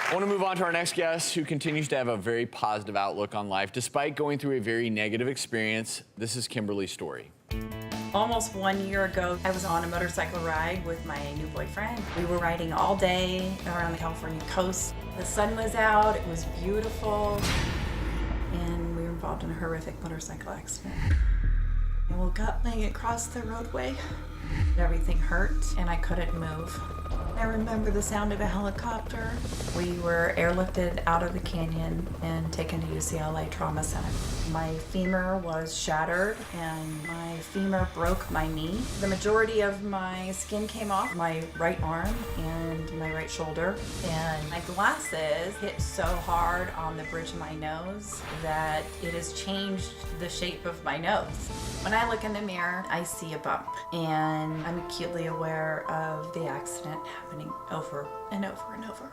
I want to move on to our next guest, who continues to have a very positive outlook on life despite going through a very negative experience. This is Kimberly's story. Almost 1 year ago, I was on a motorcycle ride with my new boyfriend. We were riding all day around the California coast. The sun was out, it was beautiful, and we were involved in a horrific motorcycle accident. I woke up laying across the roadway. Everything hurt, and I couldn't move. I remember the sound of a helicopter. We were airlifted out of the canyon and taken to UCLA Trauma Center. My femur was shattered and my femur broke my knee. The majority of my skin came off my right arm and my right shoulder. And my glasses hit so hard on the bridge of my nose that it has changed the shape of my nose. When I look in the mirror, I see a bump, and I'm acutely aware of the accident happening over and over and over.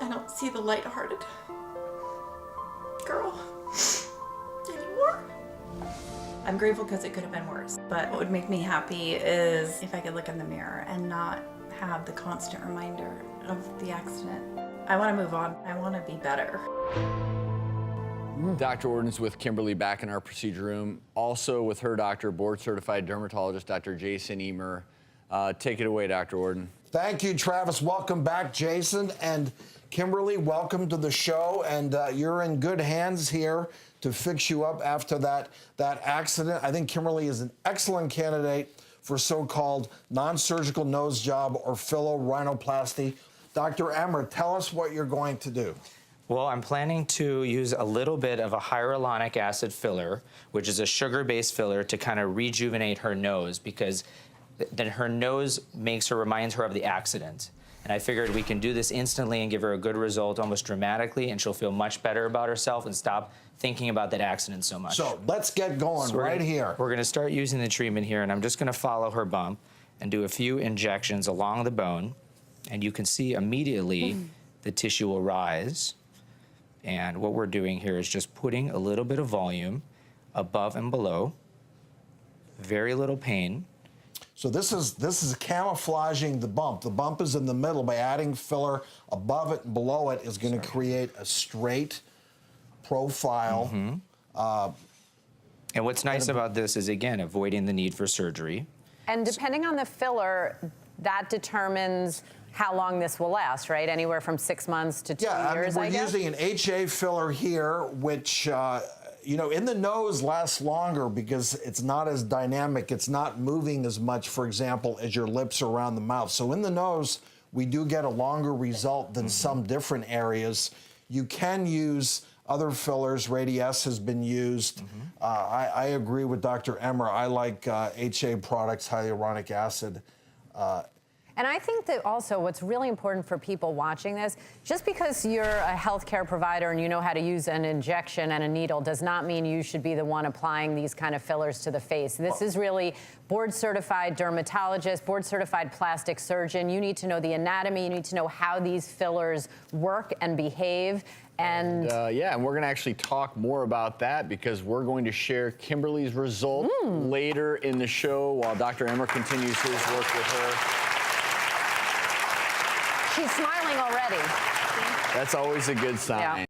I don't see the lighthearted girl anymore. I'm grateful because it could have been worse, but what would make me happy is if I could look in the mirror and not have the constant reminder of the accident. I want to move on. I want to be better. Dr. Orden's with Kimberly back in our procedure room. Also with her doctor, board-certified dermatologist, Dr. Jason Emer. Take it away, Dr. Orden. Thank you, Travis. Welcome back, Jason. And Kimberly, welcome to the show. And you're in good hands here to fix you up after that accident. I think Kimberly is an excellent candidate for so-called non-surgical nose job or filler rhinoplasty. Dr. Emer, tell us what you're going to do. Well, I'm planning to use a little bit of a hyaluronic acid filler, which is a sugar-based filler, to kind of rejuvenate her nose, because then her nose reminds her of the accident. And I figured we can do this instantly and give her a good result almost dramatically, and she'll feel much better about herself and stop thinking about that accident so much. So let's get going here. We're gonna start using the treatment here, and I'm just gonna follow her bump and do a few injections along the bone, and you can see immediately the tissue will rise. And what we're doing here is just putting a little bit of volume above and below, very little pain. So this is camouflaging the bump. The bump is in the middle. By adding filler above it and below it is going to create a straight profile. And what's nice about this is, again, avoiding the need for surgery. And depending on the filler, that determines how long this will last, right? Anywhere from 6 months to 2 years, I guess. We're using an HA filler here, which, you know, in the nose lasts longer because it's not as dynamic. It's not moving as much, for example, as your lips are around the mouth. So in the nose, we do get a longer result than some different areas. You can use other fillers. Radiesse has been used. I agree with Dr. Emer. I like HA products, hyaluronic acid. And I think that also what's really important for people watching this, just because you're a healthcare provider and you know how to use an injection and a needle does not mean you should be the one applying these kind of fillers to the face. This is really board-certified dermatologist, board-certified plastic surgeon. You need to know the anatomy. You need to know how these fillers work and behave. And yeah, and we're going to actually talk more about that because we're going to share Kimberly's result later in the show while Dr. Emer continues his work with her. she's smiling already. That's always a good sign. Yeah.